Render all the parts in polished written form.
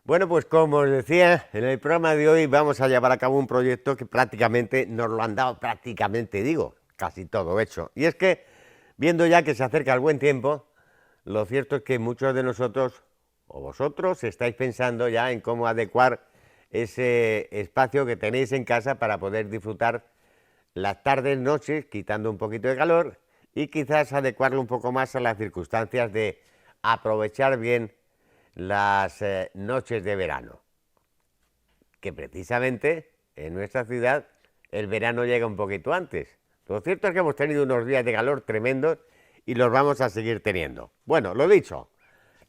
Bueno, pues como os decía, en el programa de hoy vamos a llevar a cabo un proyecto que prácticamente nos lo han dado, casi todo hecho. Y es que, viendo ya que se acerca el buen tiempo, lo cierto es que muchos de nosotros, o vosotros, estáis pensando ya en cómo adecuar ese espacio que tenéis en casa para poder disfrutar las tardes, noches, quitando un poquito de calor y quizás adecuarlo un poco más a las circunstancias de aprovechar bien las noches de verano, que precisamente en nuestra ciudad el verano llega un poquito antes. Lo cierto es que hemos tenido unos días de calor tremendos y los vamos a seguir teniendo. Bueno, lo dicho,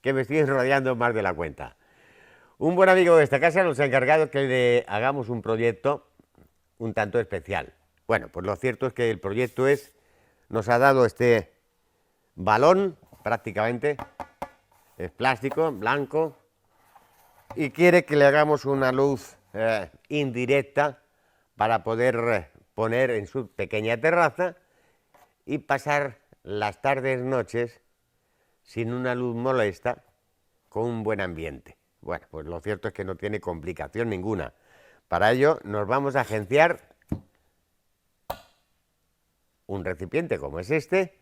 que me estoy enrollando más de la cuenta. Un buen amigo de esta casa nos ha encargado que le hagamos un proyecto un tanto especial. Bueno, pues lo cierto es que el proyecto nos ha dado este balón, prácticamente, es plástico, blanco, y quiere que le hagamos una luz indirecta para poder poner en su pequeña terraza y pasar las tardes, noches, sin una luz molesta, con un buen ambiente. Bueno, pues lo cierto es que no tiene complicación ninguna. Para ello nos vamos a agenciar un recipiente como es este,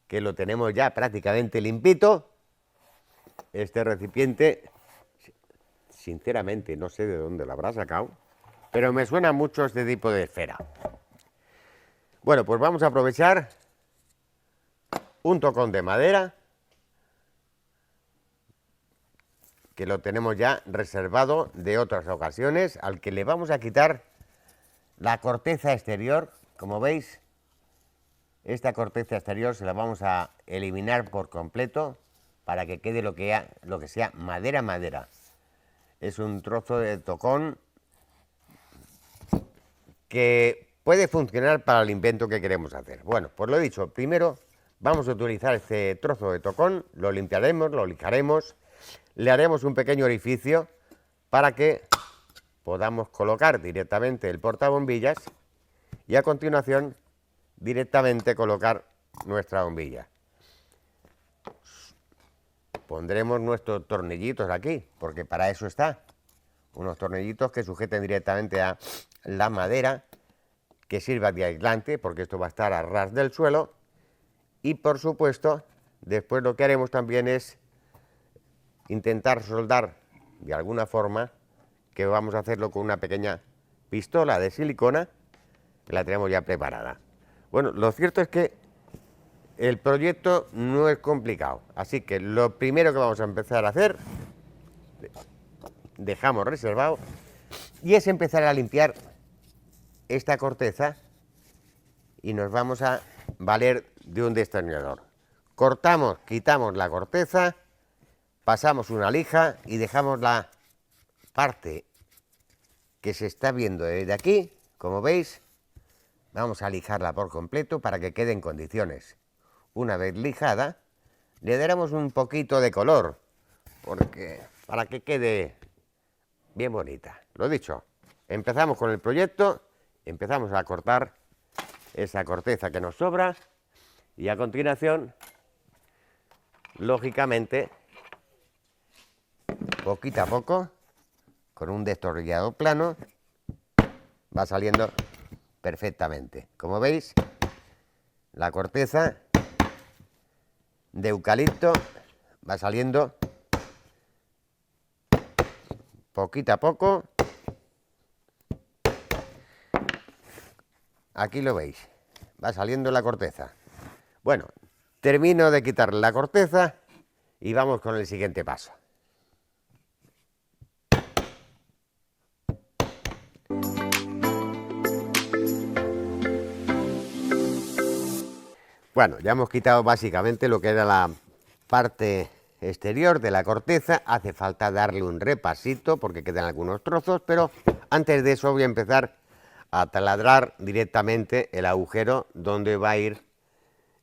que lo tenemos ya prácticamente limpito. Este recipiente, sinceramente no sé de dónde lo habrá sacado, pero me suena mucho este tipo de esfera. Bueno, pues vamos a aprovechar un tocón de madera, que lo tenemos ya reservado de otras ocasiones, al que le vamos a quitar la corteza exterior. Como veis, esta corteza exterior se la vamos a eliminar por completo para que quede lo que sea madera. Es un trozo de tocón que puede funcionar para el invento que queremos hacer. Bueno, pues lo he dicho, primero vamos a utilizar este trozo de tocón, lo limpiaremos, lo lijaremos, le haremos un pequeño orificio para que podamos colocar directamente el portabombillas y a continuación directamente colocar nuestra bombilla. Pondremos nuestros tornillitos aquí, porque para eso está. Unos tornillitos que sujeten directamente a la madera, que sirva de aislante, porque esto va a estar a ras del suelo. Y por supuesto, después lo que haremos también es intentar soldar de alguna forma, que vamos a hacerlo con una pequeña pistola de silicona, que la tenemos ya preparada. Bueno, lo cierto es que el proyecto no es complicado, así que lo primero que vamos a empezar a hacer, dejamos reservado, y es empezar a limpiar esta corteza y nos vamos a valer de un destornillador. Cortamos, quitamos la corteza, pasamos una lija y dejamos la parte que se está viendo desde aquí, como veis, vamos a lijarla por completo para que quede en condiciones. Una vez lijada, le daremos un poquito de color, para que quede bien bonita. Lo dicho, empezamos con el proyecto, empezamos a cortar esa corteza que nos sobra y a continuación, lógicamente, poquito a poco, con un destornillador plano, va saliendo perfectamente. Como veis, la corteza de eucalipto va saliendo poquito a poco. Aquí lo veis, va saliendo la corteza. Bueno, termino de quitar la corteza y vamos con el siguiente paso. Bueno, ya hemos quitado básicamente lo que era la parte exterior de la corteza. Hace falta darle un repasito porque quedan algunos trozos, pero antes de eso voy a empezar a taladrar directamente el agujero donde va a ir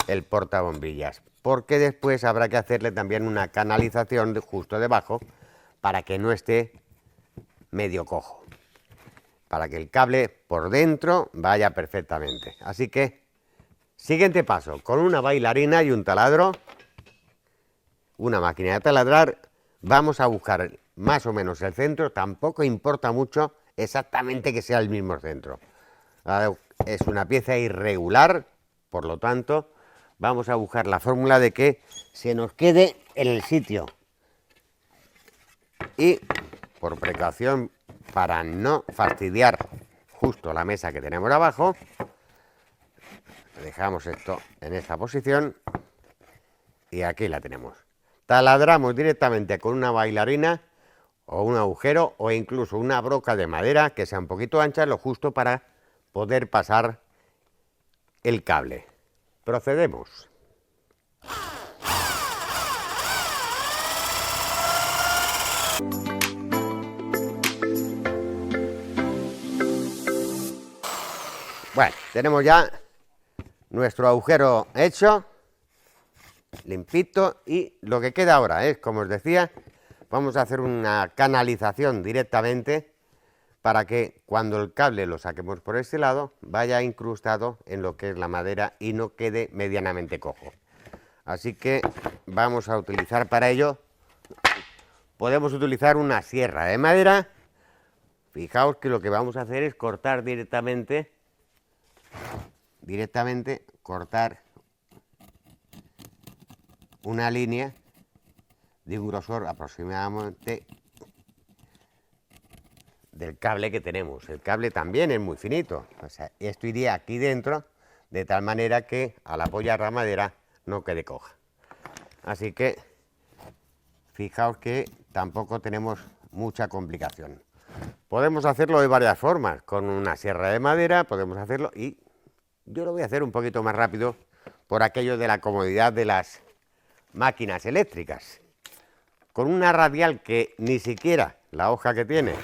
el portabombillas, porque después habrá que hacerle también una canalización justo debajo para que no esté medio cojo, para que el cable por dentro vaya perfectamente. Así que siguiente paso, con una bailarina y un taladro, una máquina de taladrar, vamos a buscar más o menos el centro, tampoco importa mucho exactamente que sea el mismo centro. Es una pieza irregular, por lo tanto, vamos a buscar la fórmula de que se nos quede en el sitio. Y, por precaución, para no fastidiar justo la mesa que tenemos abajo, dejamos esto en esta posición y aquí la tenemos. Taladramos directamente con una bailarina o un agujero o incluso una broca de madera que sea un poquito ancha, lo justo para poder pasar el cable. Procedemos. Bueno, tenemos ya nuestro agujero hecho, limpito, y lo que queda ahora es, como os decía, vamos a hacer una canalización directamente para que cuando el cable lo saquemos por este lado vaya incrustado en lo que es la madera y no quede medianamente cojo. Así que vamos a utilizar para ello, podemos utilizar una sierra de madera. Fijaos que lo que vamos a hacer es cortar directamente cortar una línea de un grosor aproximadamente del cable que tenemos. El cable también es muy finito, o sea, esto iría aquí dentro de tal manera que al apoyar la madera no quede coja. Así que fijaos que tampoco tenemos mucha complicación. Podemos hacerlo de varias formas, con una sierra de madera podemos hacerlo, y yo lo voy a hacer un poquito más rápido por aquello de la comodidad de las máquinas eléctricas. Con una radial que ni siquiera la hoja que tiene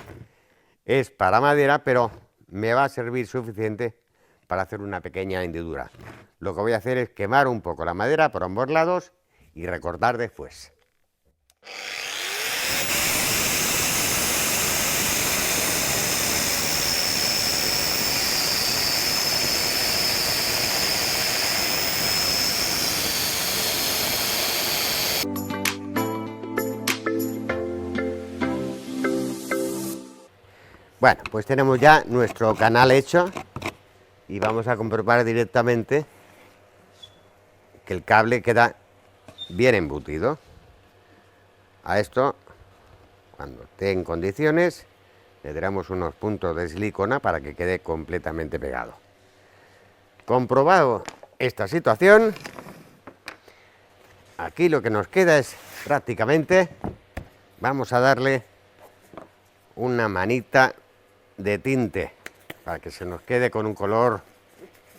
es para madera, pero me va a servir suficiente para hacer una pequeña hendidura. Lo que voy a hacer es quemar un poco la madera por ambos lados y recortar después. Bueno, pues tenemos ya nuestro canal hecho y vamos a comprobar directamente que el cable queda bien embutido. A esto, cuando esté en condiciones, le daremos unos puntos de silicona para que quede completamente pegado. Comprobado esta situación, aquí lo que nos queda es prácticamente, vamos a darle una manita de tinte para que se nos quede con un color,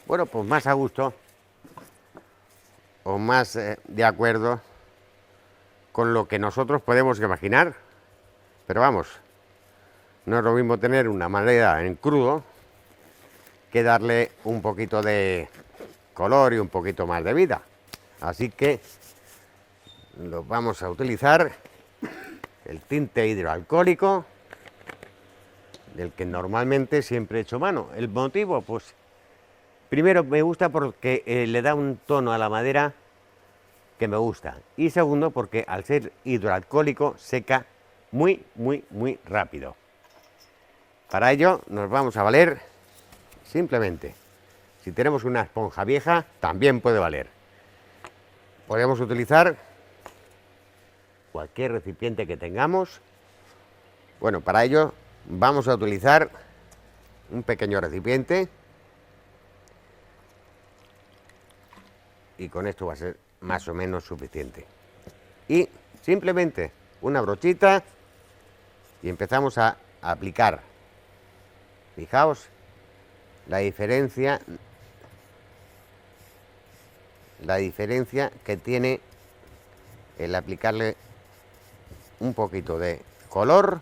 bueno, pues más a gusto o más de acuerdo con lo que nosotros podemos imaginar. Pero vamos, no es lo mismo tener una madera en crudo que darle un poquito de color y un poquito más de vida. Así que lo vamos a utilizar el tinte hidroalcohólico, del que normalmente siempre he hecho mano. El motivo, pues, primero me gusta porque le da un tono a la madera que me gusta. Y segundo, porque al ser hidroalcohólico seca muy rápido. Para ello nos vamos a valer simplemente, si tenemos una esponja vieja, también puede valer. Podemos utilizar cualquier recipiente que tengamos. Bueno, para ello vamos a utilizar un pequeño recipiente y con esto va a ser más o menos suficiente. Y simplemente una brochita y empezamos a aplicar. Fijaos la diferencia que tiene el aplicarle un poquito de color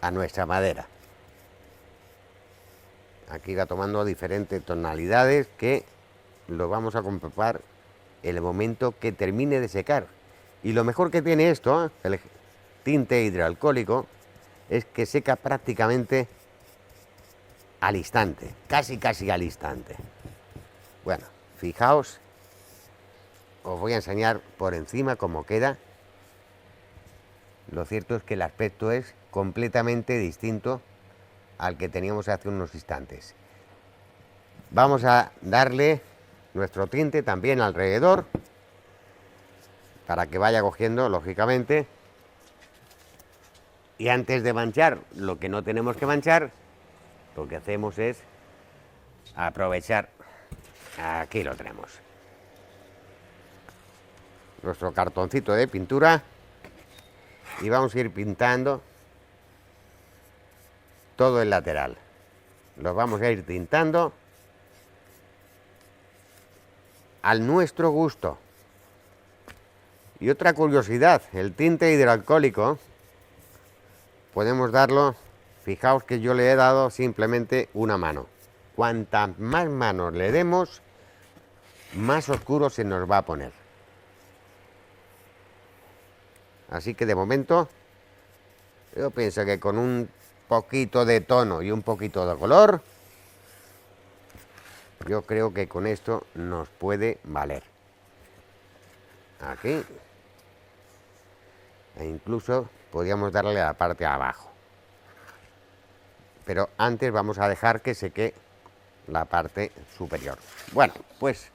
a nuestra madera. Aquí va tomando diferentes tonalidades que lo vamos a comprobar en el momento que termine de secar. Y lo mejor que tiene esto, el tinte hidroalcohólico, es que seca prácticamente al instante, casi al instante. Bueno, fijaos os voy a enseñar por encima cómo queda. Lo cierto es que el aspecto es completamente distinto al que teníamos hace unos instantes. Vamos a darle nuestro tinte también alrededor para que vaya cogiendo, lógicamente. Y antes de manchar lo que no tenemos que manchar, lo que hacemos es aprovechar. Aquí lo tenemos. Nuestro cartoncito de pintura. Y vamos a ir pintando todo el lateral. Lo vamos a ir tintando al nuestro gusto. Y otra curiosidad, el tinte hidroalcohólico podemos darlo, fijaos que yo le he dado simplemente una mano. Cuantas más manos le demos, más oscuro se nos va a poner. Así que de momento yo pienso que con un poquito de tono y un poquito de color, yo creo que con esto nos puede valer. Aquí. E incluso podríamos darle a la parte de abajo. Pero antes vamos a dejar que seque la parte superior. Bueno, pues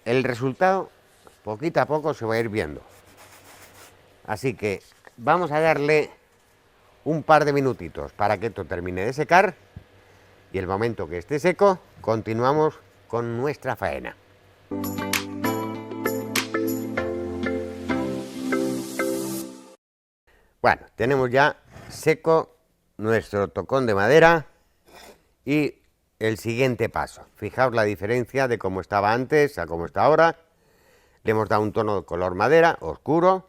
el resultado poquito a poco se va a ir viendo. Así que vamos a darle un par de minutitos para que esto termine de secar. Y el momento que esté seco, continuamos con nuestra faena. Bueno, tenemos ya seco nuestro tocón de madera y el siguiente paso. Fijaos la diferencia de cómo estaba antes a cómo está ahora. Le hemos dado un tono de color madera, oscuro,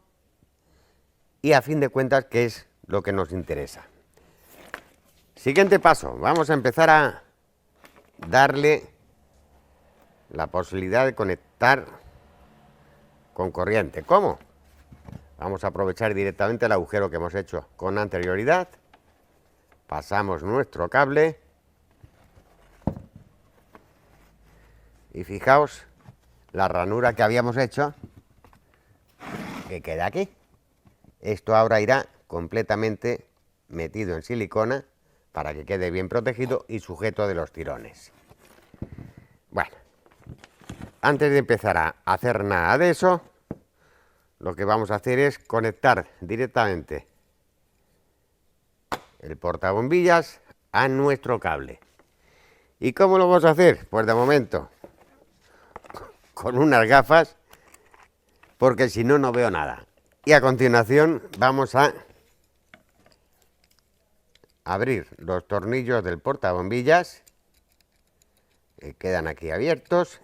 y a fin de cuentas, ¿qué es lo que nos interesa? Siguiente paso, vamos a empezar a darle la posibilidad de conectar con corriente. ¿Cómo? Vamos a aprovechar directamente el agujero que hemos hecho con anterioridad. Pasamos nuestro cable. Y fijaos la ranura que habíamos hecho, que queda aquí. Esto ahora irá completamente metido en silicona para que quede bien protegido y sujeto de los tirones. Bueno, antes de empezar a hacer nada de eso, lo que vamos a hacer es conectar directamente el portabombillas a nuestro cable. ¿Y cómo lo vamos a hacer? Pues de momento con unas gafas, porque si no, no veo nada. Y a continuación vamos a abrir los tornillos del portabombillas, que quedan aquí abiertos,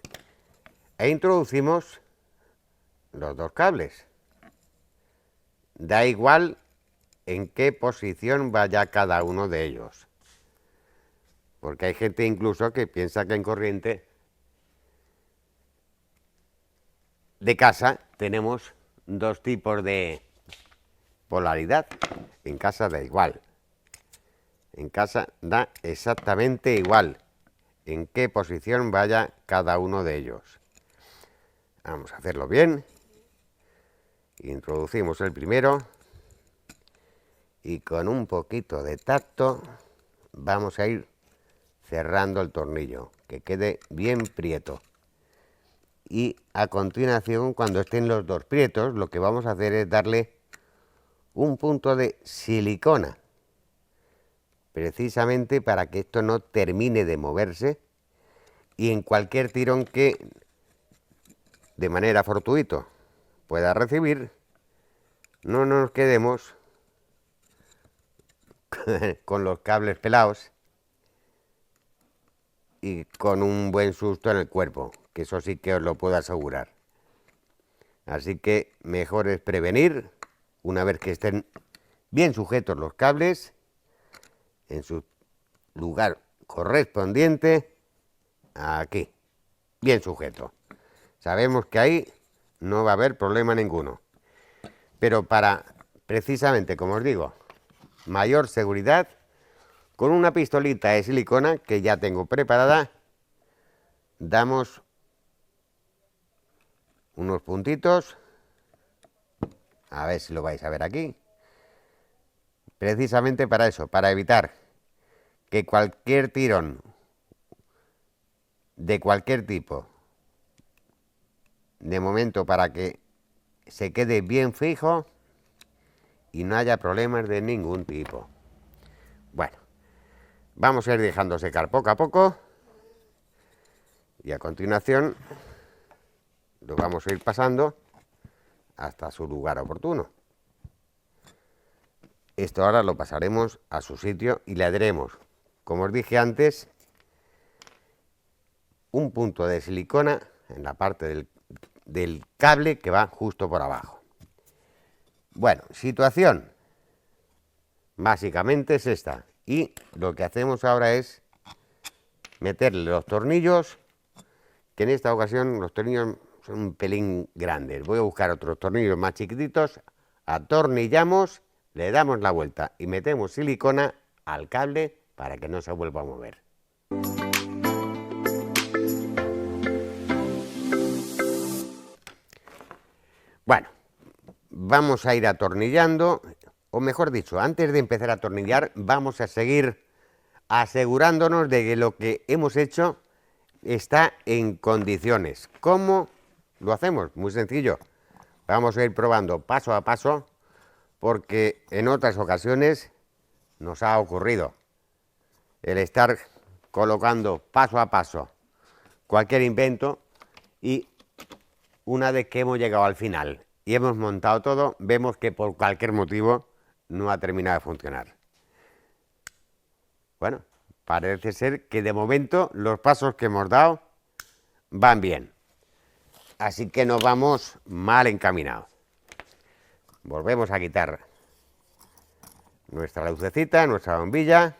e introducimos los dos cables. Da igual en qué posición vaya cada uno de ellos, porque hay gente incluso que piensa que en corriente de casa tenemos dos tipos de polaridad. En casa da igual. En casa da exactamente igual en qué posición vaya cada uno de ellos. Vamos a hacerlo bien. Introducimos el primero y con un poquito de tacto vamos a ir cerrando el tornillo, que quede bien prieto. Y a continuación, cuando estén los dos prietos, lo que vamos a hacer es darle un punto de silicona, precisamente para que esto no termine de moverse y en cualquier tirón que de manera fortuito pueda recibir, no nos quedemos con los cables pelados y con un buen susto en el cuerpo, que eso sí que os lo puedo asegurar. Así que mejor es prevenir, una vez que estén bien sujetos los cables en su lugar correspondiente, aquí, bien sujeto. Sabemos que ahí no va a haber problema ninguno, pero para, precisamente como os digo, mayor seguridad, con una pistolita de silicona que ya tengo preparada, damos unos puntitos, a ver si lo vais a ver aquí, precisamente para eso, para evitar que cualquier tirón de cualquier tipo, de momento, para que se quede bien fijo y no haya problemas de ningún tipo. Bueno, vamos a ir dejando secar poco a poco y a continuación lo vamos a ir pasando hasta su lugar oportuno. Esto ahora lo pasaremos a su sitio y le haremos, como os dije antes, un punto de silicona en la parte del cable que va justo por abajo. Bueno, situación básicamente es esta, y lo que hacemos ahora es meterle los tornillos, que en esta ocasión los tornillos son un pelín grandes. Voy a buscar otros tornillos más chiquititos, atornillamos, le damos la vuelta y metemos silicona al cable para que no se vuelva a mover. Bueno, vamos a ir atornillando, o mejor dicho, antes de empezar a atornillar, vamos a seguir asegurándonos de que lo que hemos hecho está en condiciones. ¿Cómo lo hacemos? Muy sencillo. Vamos a ir probando paso a paso, porque en otras ocasiones nos ha ocurrido el estar colocando paso a paso cualquier invento y una vez que hemos llegado al final y hemos montado todo, vemos que por cualquier motivo no ha terminado de funcionar. Bueno, parece ser que de momento los pasos que hemos dado van bien. Así que nos vamos mal encaminados. Volvemos a quitar nuestra lucecita, nuestra bombilla.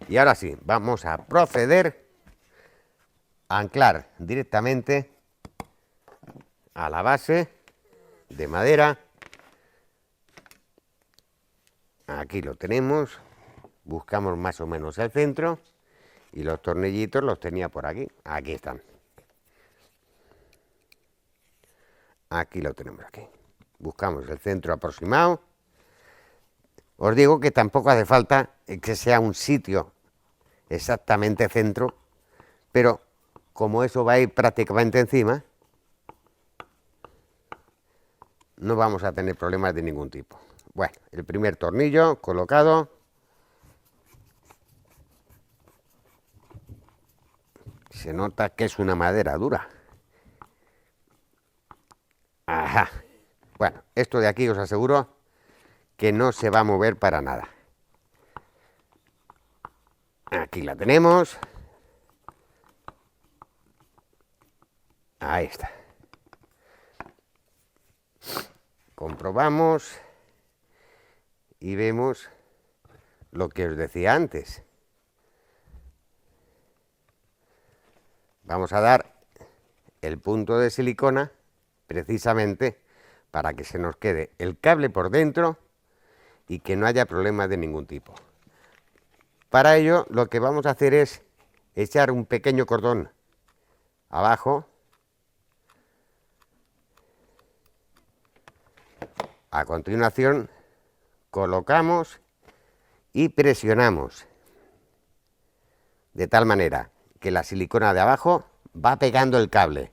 Y ahora sí, vamos a proceder a anclar directamente a la base de madera. Aquí lo tenemos. Buscamos más o menos el centro. Y los tornillitos los tenía por aquí. Aquí están. Aquí lo tenemos aquí. Buscamos el centro aproximado. Os digo que tampoco hace falta que sea un sitio exactamente centro, pero como eso va a ir prácticamente encima, no vamos a tener problemas de ningún tipo. Bueno, el primer tornillo colocado. Se nota que es una madera dura. Ajá. Bueno, esto de aquí os aseguro que no se va a mover para nada. Aquí la tenemos. Ahí está. Comprobamos y vemos lo que os decía antes. Vamos a dar el punto de silicona precisamente para que se nos quede el cable por dentro y que no haya problemas de ningún tipo. Para ello lo que vamos a hacer es echar un pequeño cordón abajo. A continuación colocamos y presionamos de tal manera que la silicona de abajo va pegando el cable.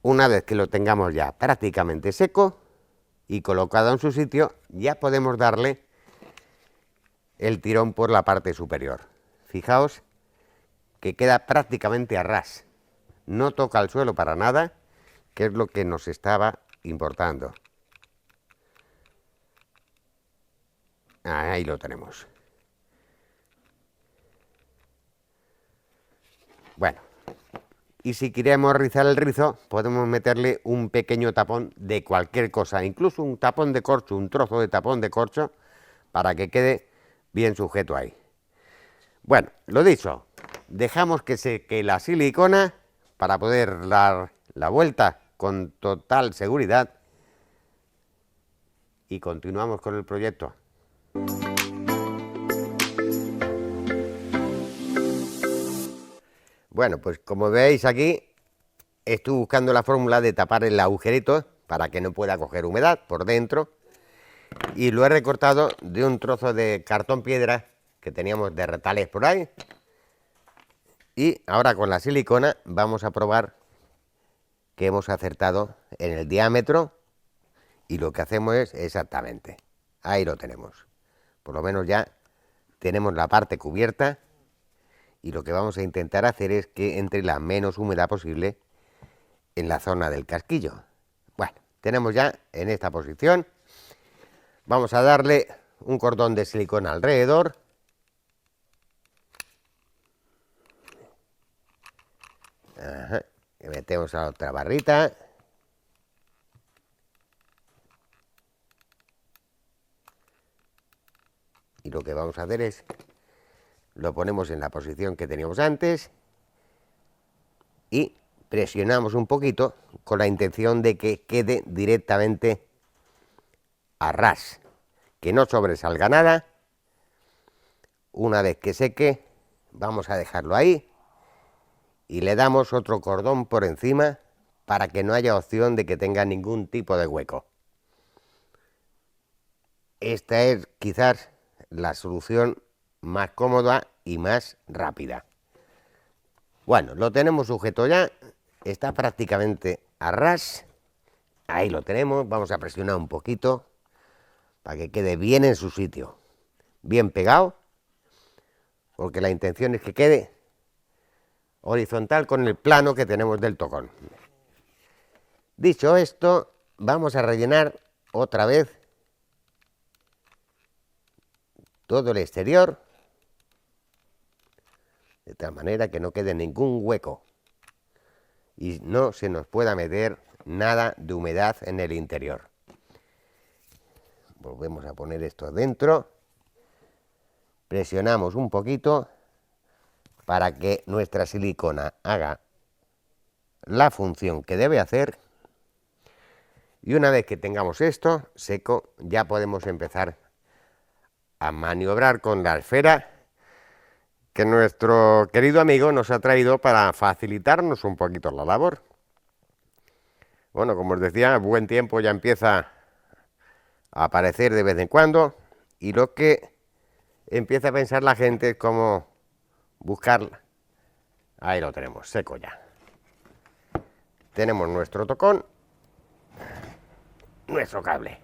Una vez que lo tengamos ya prácticamente seco y colocado en su sitio, ya podemos darle el tirón por la parte superior. Fijaos que queda prácticamente a ras. No toca el suelo para nada, que es lo que nos estaba importando. Ahí lo tenemos. Bueno, y si queremos rizar el rizo, podemos meterle un pequeño tapón de cualquier cosa, incluso un tapón de corcho, un trozo de tapón de corcho, para que quede bien sujeto ahí. Bueno, lo dicho, dejamos que seque la silicona para poder dar la vuelta con total seguridad y continuamos con el proyecto. Bueno, pues como veis aquí, estoy buscando la fórmula de tapar el agujerito para que no pueda coger humedad por dentro. Y lo he recortado de un trozo de cartón piedra que teníamos de retales por ahí. Y ahora con la silicona vamos a probar que hemos acertado en el diámetro. Y lo que hacemos es exactamente, ahí lo tenemos. Por lo menos ya tenemos la parte cubierta. Y lo que vamos a intentar hacer es que entre la menos humedad posible en la zona del casquillo. Bueno, tenemos ya en esta posición. Vamos a darle un cordón de silicona alrededor. Ajá. Y metemos a la otra barrita. Y lo que vamos a hacer es, lo ponemos en la posición que teníamos antes y presionamos un poquito con la intención de que quede directamente a ras, que no sobresalga nada. Una vez que seque, vamos a dejarlo ahí y le damos otro cordón por encima para que no haya opción de que tenga ningún tipo de hueco. Esta es quizás la solución más cómoda y más rápida. Bueno, lo tenemos sujeto ya, está prácticamente a ras. Ahí lo tenemos, vamos a presionar un poquito para que quede bien en su sitio, bien pegado, porque la intención es que quede horizontal con el plano que tenemos del tocón. Dicho esto, vamos a rellenar otra vez todo el exterior, de tal manera que no quede ningún hueco y no se nos pueda meter nada de humedad en el interior. Volvemos a poner esto dentro, presionamos un poquito para que nuestra silicona haga la función que debe hacer, y una vez que tengamos esto seco ya podemos empezar a maniobrar con la esfera que nuestro querido amigo nos ha traído para facilitarnos un poquito la labor. Bueno, como os decía, buen tiempo ya empieza a aparecer de vez en cuando, y lo que empieza a pensar la gente es cómo buscarla. Ahí lo tenemos, seco ya. Tenemos nuestro tocón, nuestro cable.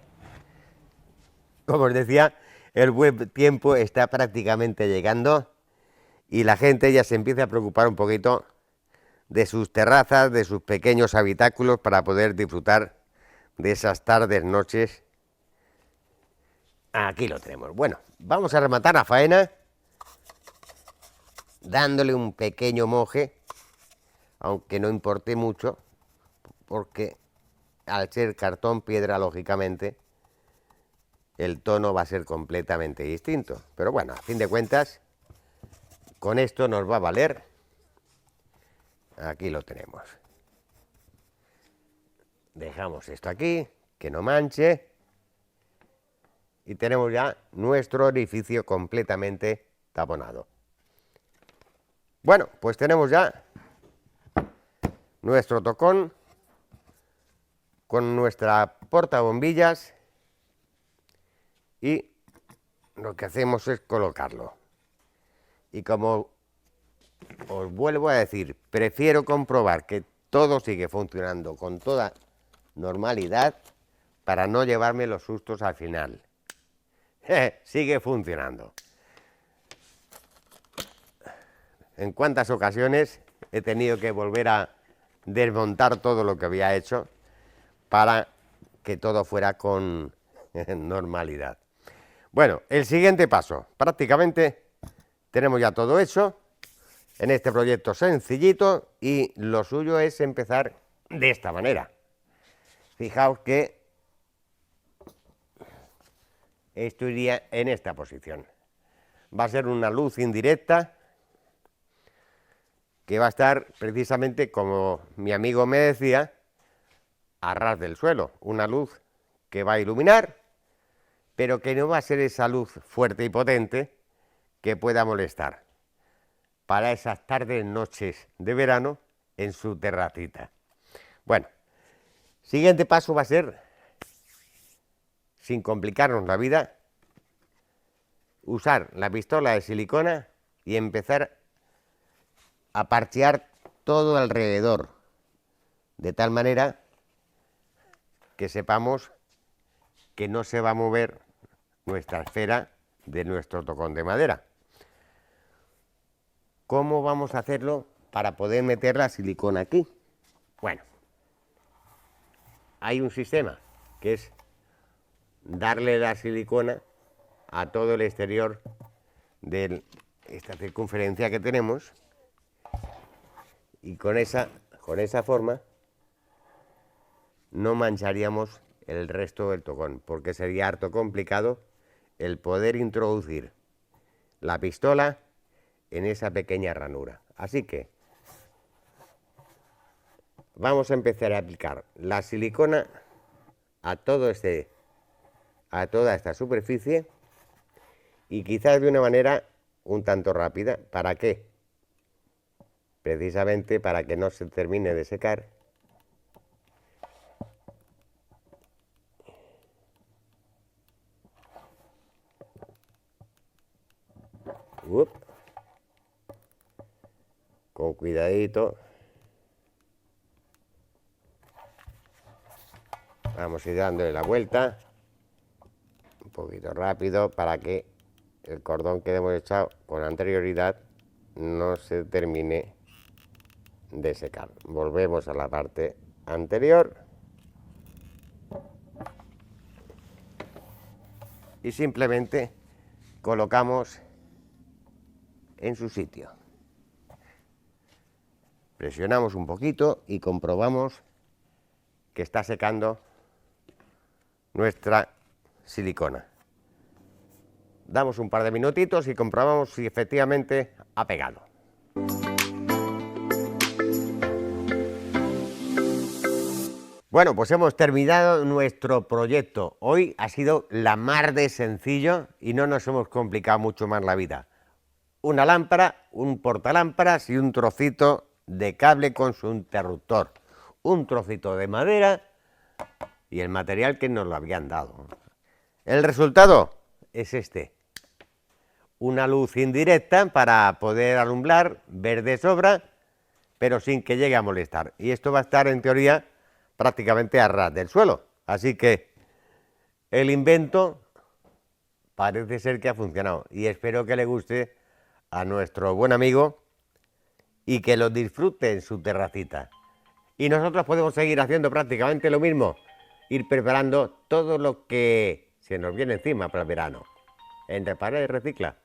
Como os decía, el buen tiempo está prácticamente llegando y la gente ya se empieza a preocupar un poquito de sus terrazas, de sus pequeños habitáculos, para poder disfrutar de esas tardes, noches. Aquí lo tenemos. Bueno, vamos a rematar la faena dándole un pequeño moje, aunque no importe mucho, porque al ser cartón piedra, lógicamente, el tono va a ser completamente distinto. Pero bueno, a fin de cuentas, con esto nos va a valer. Aquí lo tenemos. Dejamos esto aquí, que no manche. Y tenemos ya nuestro orificio completamente taponado. Bueno, pues tenemos ya nuestro tocón con nuestra portabombillas y lo que hacemos es colocarlo. Y como os vuelvo a decir, prefiero comprobar que todo sigue funcionando con toda normalidad para no llevarme los sustos al final. Sigue funcionando. En cuántas ocasiones he tenido que volver a desmontar todo lo que había hecho para que todo fuera con normalidad. Bueno, el siguiente paso, prácticamente tenemos ya todo hecho en este proyecto sencillito, y lo suyo es empezar de esta manera. Fijaos que esto iría en esta posición. Va a ser una luz indirecta que va a estar precisamente, como mi amigo me decía, a ras del suelo. Una luz que va a iluminar, pero que no va a ser esa luz fuerte y potente que pueda molestar. para esas tardes, noches de verano en su terracita. Bueno, siguiente paso va a ser, sin complicarnos la vida, usar la pistola de silicona y empezar a parchear todo alrededor, de tal manera que sepamos que no se va a mover nuestra esfera de nuestro tocón de madera. ¿Cómo vamos a hacerlo para poder meter la silicona aquí? Bueno, hay un sistema que es darle la silicona a todo el exterior de esta circunferencia que tenemos, y con esa forma no mancharíamos el resto del tocón, porque sería harto complicado el poder introducir la pistola en esa pequeña ranura. Así que vamos a empezar a aplicar la silicona a toda esta superficie, y quizás de una manera un tanto rápida. ¿Para qué? Precisamente para que no se termine de secar. Con cuidadito. Vamos a ir dándole la vuelta un poquito rápido para que el cordón que hemos echado con anterioridad no se termine de secar. Volvemos a la parte anterior y simplemente colocamos en su sitio. Presionamos un poquito y comprobamos que está secando nuestra silicona. Damos un par de minutitos y comprobamos si efectivamente ha pegado. Bueno, pues hemos terminado nuestro proyecto. Hoy ha sido la mar de sencillo y no nos hemos complicado mucho más la vida. Una lámpara, un portalámparas y un trocito de cable con su interruptor. Un trocito de madera y el material que nos lo habían dado. El resultado es este. Una luz indirecta para poder alumbrar, ver de sobra, pero sin que llegue a molestar. Y esto va a estar, en teoría, prácticamente a ras del suelo. Así que el invento parece ser que ha funcionado. Y espero que le guste a nuestro buen amigo y que lo disfrute en su terracita. Y nosotros podemos seguir haciendo prácticamente lo mismo. Ir preparando todo lo que se nos viene encima para el verano. En Repara y Recicla.